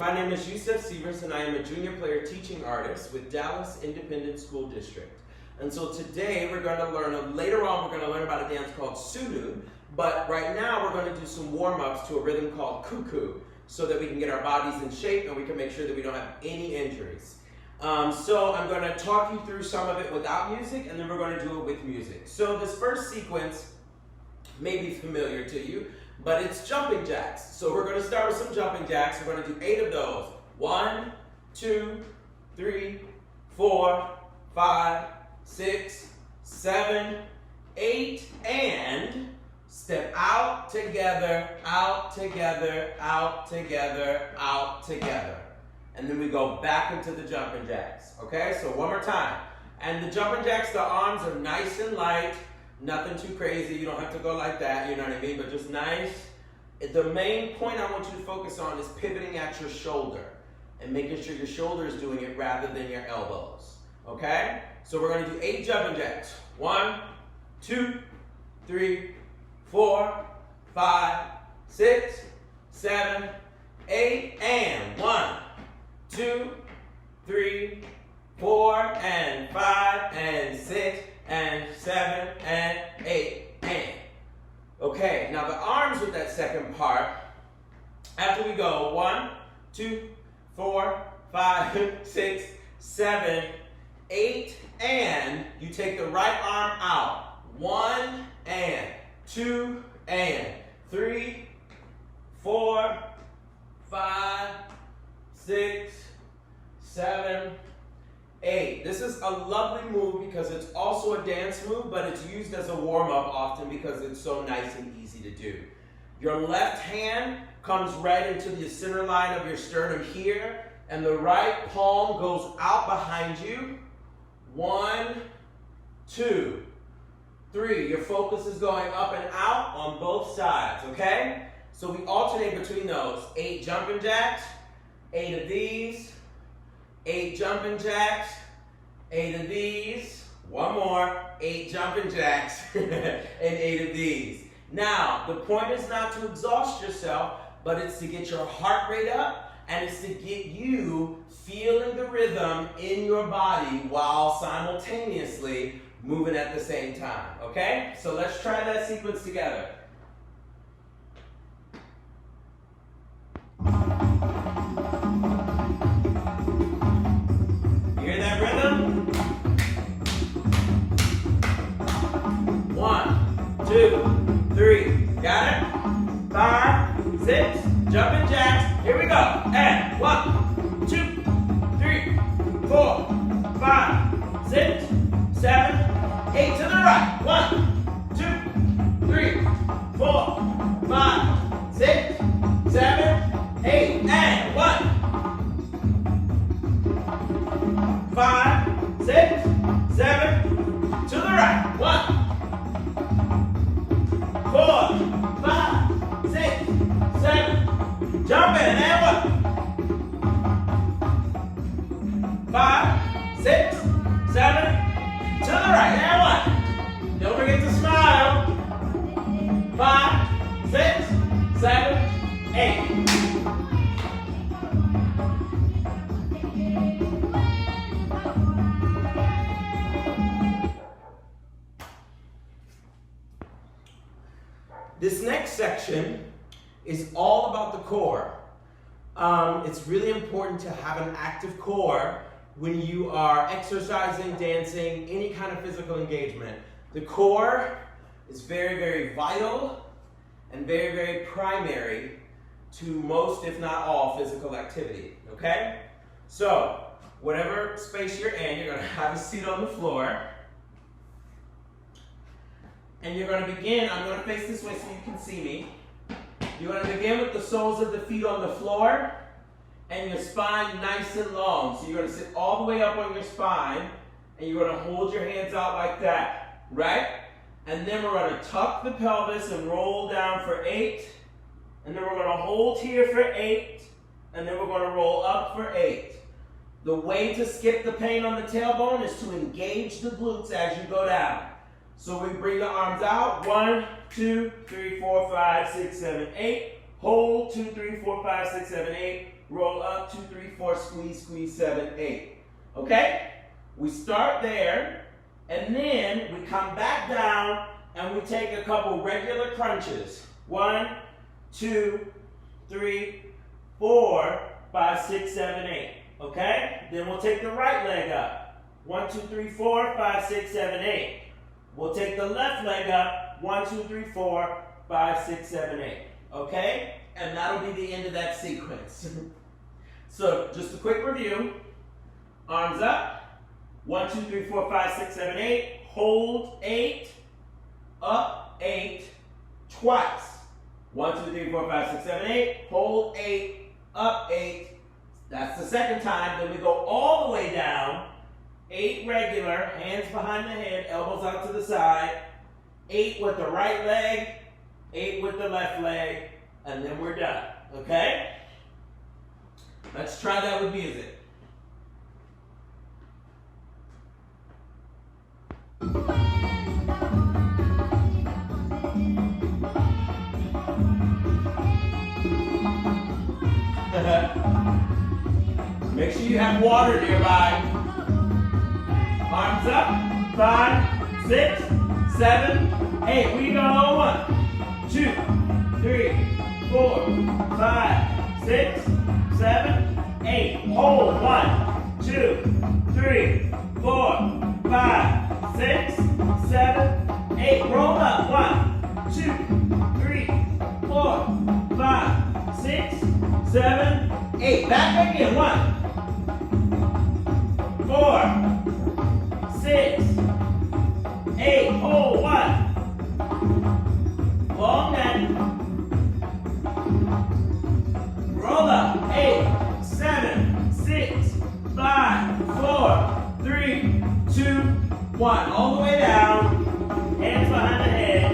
My name is Yusef Seevers, and I am a junior player teaching artist with Dallas Independent School District. And so today we're going to learn, later on we're going to learn about a dance called Sulu, but right now we're going to do some warm-ups to a rhythm called cuckoo so that we can get our bodies in shape and we can make sure that we don't have any injuries. So I'm going to talk you through some of it without music, and then we're going to do it with music. So this first sequence may be familiar to you, but it's jumping jacks. So we're going to start with some jumping jacks. We're going to do 8 of those. 1, 2, 3, 4, 5, 6, 7, 8, and step out together, out together, out together, out together. And then we go back into the jumping jacks. Okay, so one more time. And the jumping jacks, the arms are nice and light. Nothing too crazy. You don't have to go like that, you know what I mean? But just nice. The main point I want you to focus on is pivoting at your shoulder and making sure your shoulder is doing it rather than your elbows. Okay? So we're going to do 8 jumping jacks. 1, 2, 3, 4, 5, 6, 7, 8, and 1, 2, 3, 4, and 5, and 6, and 7, and 8, and. Okay, now the arms with that second part, after we go 1, 2, 4, 5, 6, 7, 8, and you take the right arm out. 1, and 2, and 3, 4, 5, 6, 7, 8. This is a lovely move because it's also a dance move, but it's used as a warm-up often because it's so nice and easy to do. Your left hand comes right into the center line of your sternum here, and the right palm goes out behind you. 1, 2, 3. Your focus is going up and out on both sides, okay? So we alternate between those. 8 jumping jacks, 8 of these, 8 jumping jacks, 8 of these, one more, 8 jumping jacks, and 8 of these. Now, the point is not to exhaust yourself, but it's to get your heart rate up, and it's to get you feeling the rhythm in your body while simultaneously moving at the same time, okay? So let's try that sequence together. Two, 3, got it? 5, 6, jumping jacks, here we go. And 1, 2, 3, 4, 5, 6, 7, 8 to the right. 1, 2, 3, 4, 5, 6, 7, 8, and 1, 5, 6, 7, to the right. 1, 4, 5, 6, 7, jumping, and 1, 5, 6, 7, to the right, and 1. Don't forget to smile. 5, 6, 7, 8. This next section is all about the core. It's really important to have an active core when you are exercising, dancing, any kind of physical engagement. The core is very, very vital and very, very primary to most, if not all, physical activity, okay? So, whatever space you're in, you're gonna have a seat on the floor. And you're going to begin, I'm going to face this way so you can see me. You're going to begin with the soles of the feet on the floor and your spine nice and long. So you're going to sit all the way up on your spine and you're going to hold your hands out like that, right? And then we're going to tuck the pelvis and roll down for 8. And then we're going to hold here for 8. And then we're going to roll up for 8. The way to skip the pain on the tailbone is to engage the glutes as you go down. So we bring the arms out. 1, 2, 3, 4, 5, 6, 7, 8. Hold. 2, 3, 4, 5, 6, 7, 8. roll up, 2, 3, 4, squeeze, squeeze, 7, 8. Okay? We start there, and then we come back down, and we take a couple regular crunches. 1, 2, 3, 4, 5, 6, 7, 8. Okay? Then we'll take the right leg up. 1, 2, 3, 4, 5, 6, 7, 8. We'll take the left leg up. 1, 2, 3, 4, 5, 6, 7, 8. Okay? And that'll be the end of that sequence. So, just a quick review. Arms up. 1, 2, 3, 4, 5, 6, 7, 8. Hold 8. Up 8. Twice. 1, 2, 3, 4, 5, 6, 7, 8. Hold 8. Up 8. That's the second time. Then we go all the way down. 8 regular. Hands behind the head. Elbows out to the side. 8 with the right leg. 8 with the left leg. And then we're done. Okay? Let's try that with music. Make sure you have water nearby. Arms up. 5, 6, 7, 8. We go 1, 2, 3, 4, 5, 6, 7, 8. Hold 1, 2, 3, 4, 5, 6, 7, 8. Roll up. 1, 2, 3, 4, 5, 6, 7, 8. Back again. 1, 4, 6, 8. Hold 1. Long neck. Roll up. 8, 7, 6, 5, 4, 3, 2, 1. All the way down. Hands behind the head.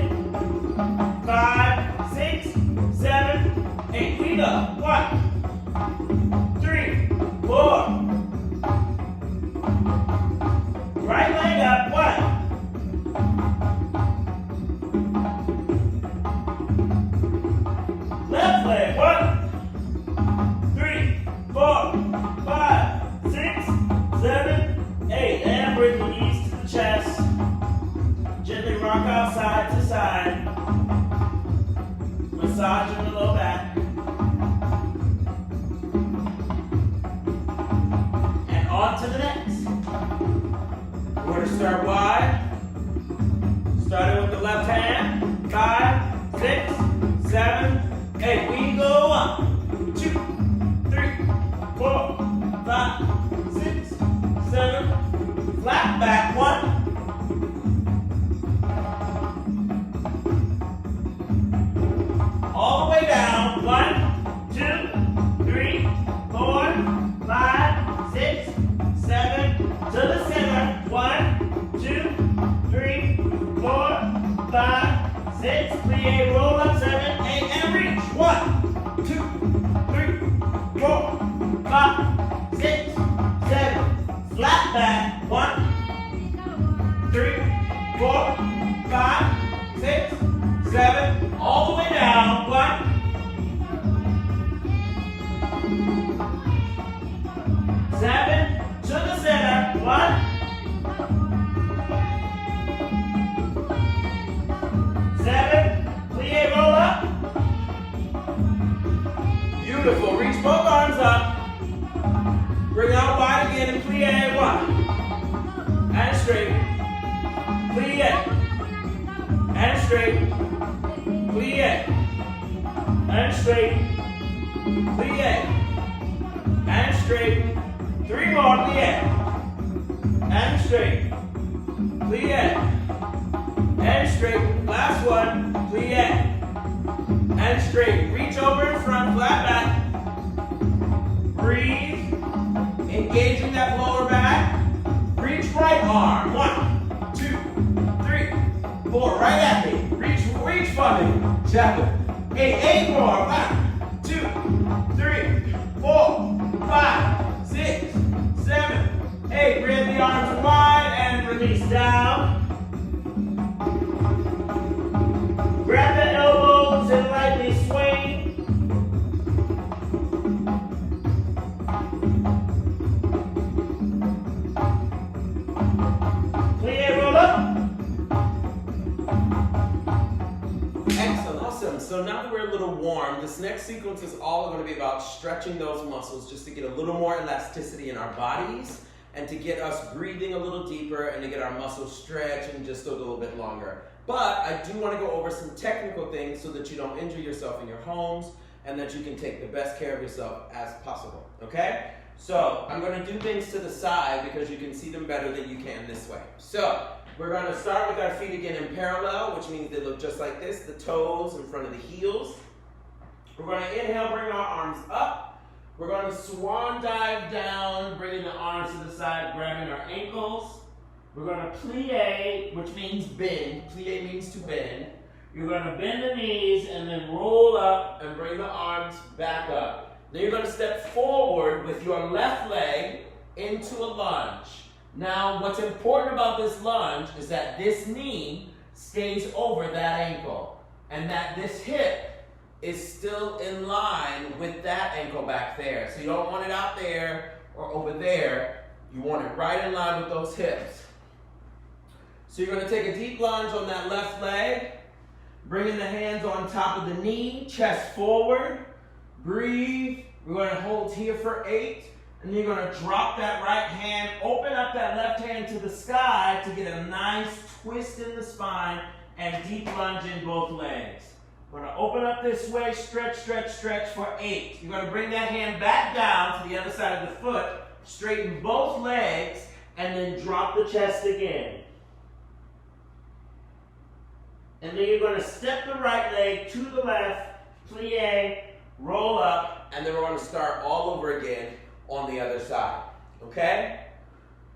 5, 6, 7, 8. Feet up. 1, 3, 4. Right leg up. 1. Left leg. 1, 3, 4, 5, 6, 7, 8. And bring the knees to the chest. Gently rock out side to side. Massaging the low back. And on to the next. We're going to start wide. Starting with the left hand. 5, 6, 7, 8. We go 1, 2, 3, 4, 5, 6, 7. Flat back. 1. All the way down. 1, 2, 3, 4, 5, 6, 7. To the center. 1, 2, 3, 4, 5, 6. Plie. Roll up. 7, 8. And reach. 1, 2, 3, 4, 5, 6, 7. Flat back. 1, 3, 4, 5, 6, 7. All the way down. 1, 7. To the center. 1, 7. Plie. Roll up. Beautiful. Reach both arms up. Bring out wide again and plie. 1. And straight. Plie. And straight. Plie. And straight. Plie. And straight. 3 more. Plie. And straight. Plie. And straight. Last one. Plie. And straight. Reach over in front. Flat back. Breathe. Engaging that lower back. Reach right arm. 1, 2, 3, 4. Right at me. Reach for me. 7, 8. 8 more. 1, 2, 3, 4, 5, 6, 7, 8. Bring the arms wide and release down. Grab the elbows and lightly swing. so now that we're a little warm, this next sequence is all going to be about stretching those muscles just to get a little more elasticity in our bodies and to get us breathing a little deeper and to get our muscles stretching just a little bit longer. But I do want to go over some technical things so that you don't injure yourself in your homes and that you can take the best care of yourself as possible, okay? So I'm going to do things to the side because you can see them better than you can this way. So we're going to start with our feet again in parallel, which means they look just like this, the toes in front of the heels. We're going to inhale, bring our arms up. We're going to swan dive down, bringing the arms to the side, grabbing our ankles. We're going to plie, which means bend. Plie means to bend. You're going to bend the knees and then roll up and bring the arms back up. Then you're going to step forward with your left leg into a lunge. Now, what's important about this lunge is that this knee stays over that ankle and that this hip is still in line with that ankle back there. So you don't want it out there or over there. You want it right in line with those hips. So you're going to take a deep lunge on that left leg, bringing the hands on top of the knee, chest forward, breathe. We're going to hold here for 8, and then you're going to drop that right hand, open up that left hand to the sky to get a nice twist in the spine and deep lunge in both legs. We're going to open up this way, stretch, stretch, stretch for 8. You're going to bring that hand back down to the other side of the foot, straighten both legs, and then drop the chest again. And then you're going to step the right leg to the left, plie, roll up, and then we're going to start all over again on the other side. Okay?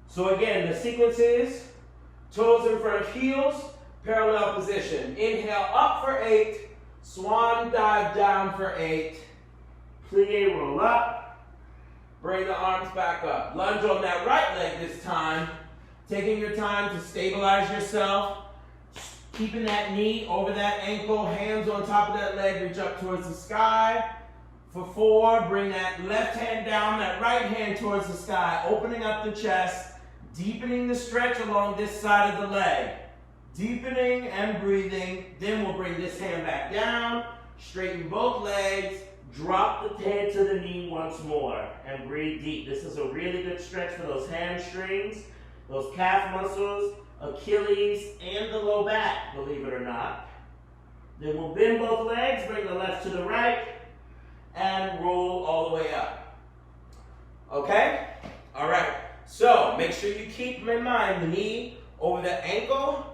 So again, the sequence is toes in front of heels, parallel position. Inhale up for 8, swan dive down for 8, plie, roll up, bring the arms back up. Lunge on that right leg this time, taking your time to stabilize yourself. Keeping that knee over that ankle, hands on top of that leg, reach up towards the sky. For 4, bring that left hand down, that right hand towards the sky, opening up the chest, deepening the stretch along this side of the leg. Deepening and breathing. Then we'll bring this hand back down, straighten both legs, drop the head to the knee once more, and breathe deep. This is a really good stretch for those hamstrings, those calf muscles, Achilles, and the low back, believe it or not. Then we'll bend both legs, bring the left to the right, and roll all the way up. Okay? All right. So make sure you keep in mind the knee over the ankle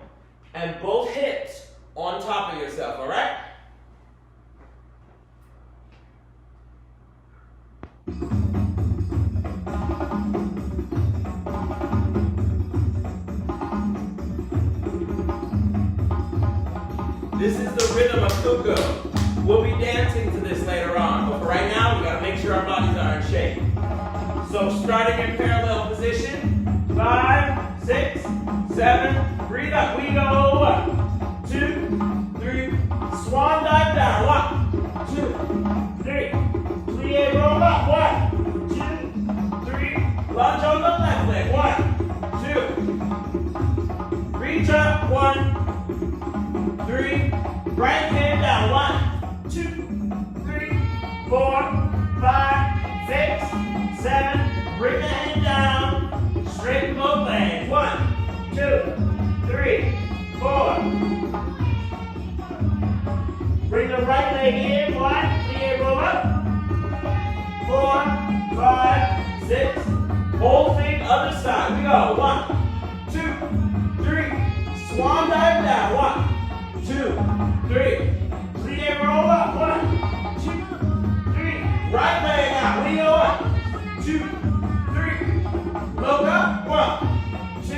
and both hips on top of yourself, all right? This is the rhythm of cuckoo. We'll be dancing to this later on, but for right now, we gotta make sure our bodies are in shape. So starting in parallel position, 5, 6, 7, breathe up. We go 1, 2, 3, swan dive down. 1, 2, 3, plie, roll up. 1, 2, 3, lunge on the left leg. 1, 2, reach up. 1, 3, right hand down. 1, 2, 3, 4, 5, 6, 7. Bring the hand down. Straighten both legs. 1, 2, 3, 4. Bring the right leg in. 1, plie, roll up. 4, 5, 6. Whole thing other side. We go. 1, 2, 3. Swan dive down. 1, 2, 3. Plie, roll up. 1, 2, 3. Right leg out. We go 1, 2, 3. Look up. 1, 2,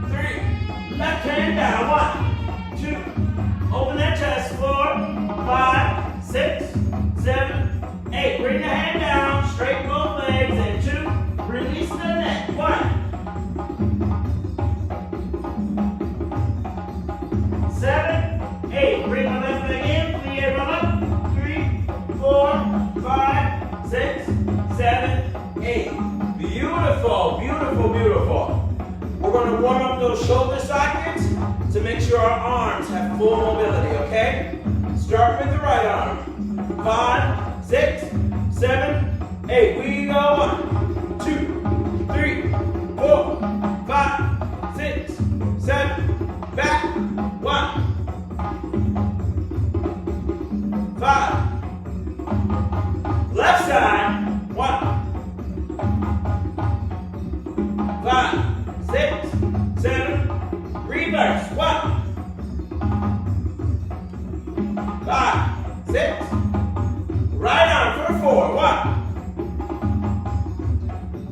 3. Left hand down. 1, 2. Open that chest. 4, 5, 6, 7, 8. Bring the hand down. Straighten both legs. And 2. Release the neck. 1, 7, 8. Bring the left leg in. Plie, roll up. 3, 4, 5, 6, 7, 8. Beautiful, beautiful, beautiful. We're going to warm up those shoulder sockets to make sure our arms have full mobility, okay? Start with the right arm. 5, 6, 7, 8. We go 1, 2, 3, 4, 5, 6, 7. Back. 1, 5. Left side. 1, 5, 6, 7. Reverse. 1, 5, 6. Right arm for 4. 1.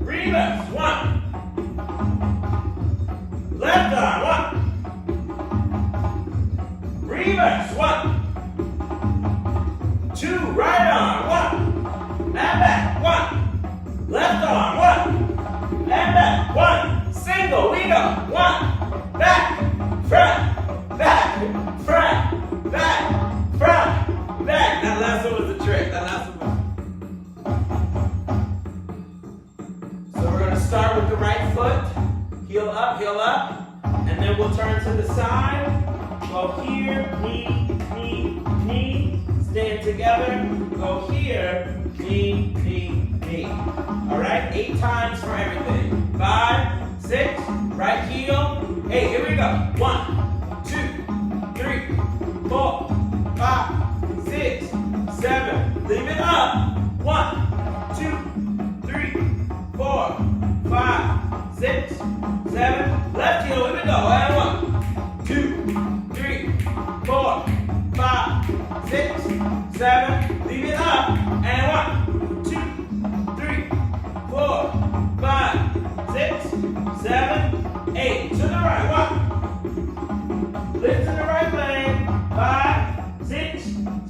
Reverse. 1. Left arm. 1. Reverse. 1. 2. Right arm. 1. And back. 1. Left arm. 1. And back. 1. Single. We go. 1. Back. Front. Back. Front. Back. Front. Back. That last one was the trick. That last one was. So we're going to start with the right foot. Heel up, and then we'll turn to the side. Go here, knee, knee, knee. Stand together. Go here, knee, knee, knee. All right, 8 times for everything. 5, 6, right heel. 8, here we go. 1, 2, 3, 4, 5, 6, 7. Leave it up. 1, 2, 3, 4, 5, 6, 7. Left heel, here we go. And 1, 2, 3, 4, 5, 6, 7. Leave it up. And 1, 2, 3, 4, 5, 6, 7, 8. To the right. 1. Lift to the right leg. 5, 6,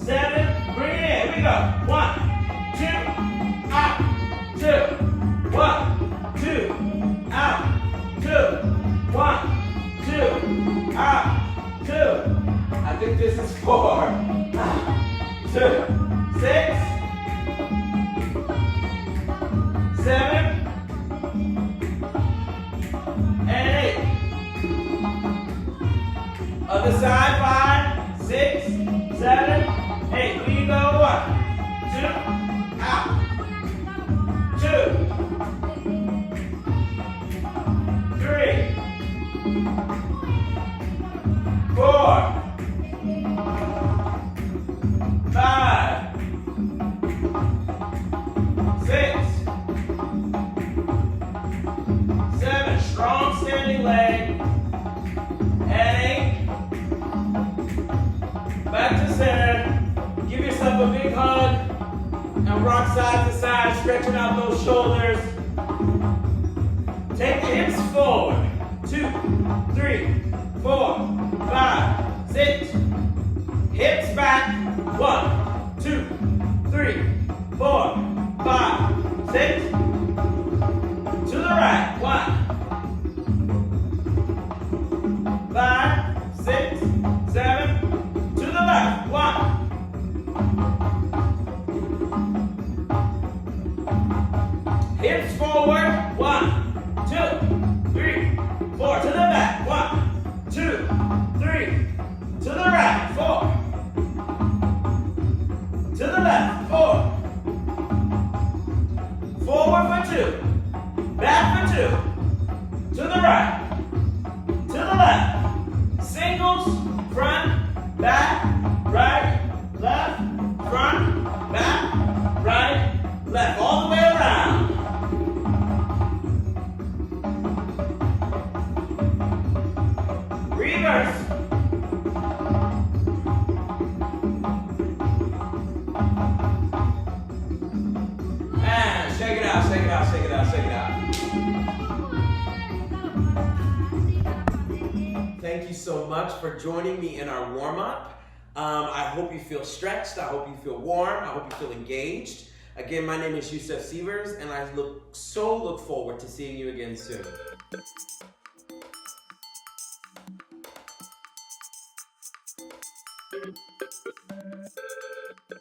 7. Bring it in. Here we go. 1, 2, out, 2. 1, 2, out, 2. 1, 2, out, 2. I think this is 4. 2, 6, 7, and 8. Other side. 5, 6, 7, 8. We go 1, 2, out, 2, 3, 4, 5, 6, 7. Strong standing leg. And 8. Back to center. Give yourself a big hug. And rock side to side, stretching out those shoulders. Take the hips forward. 2, 3, 4, 5, 6. Hips back. 1, 2, 3, 4, 5, 6. To the right. 1, 5, 6, 7. To the left. 1. Hips forward. 1, 2, 3, 4. To the back. 1, 2, 3. To the right. 4. To the left. 4. Forward for 2. Back for 2. To the right. To the left. Singles. Front. Back. Right. Left. Front. Back. Right. Left. All the way around. Reverse. And shake it out, shake it out, shake it out, shake it out. Thank you so much for joining me in our warm-up. I hope you feel stretched. I hope you feel warm. I hope you feel engaged. Again, my name is Yusef Seevers, and I look forward to seeing you again soon.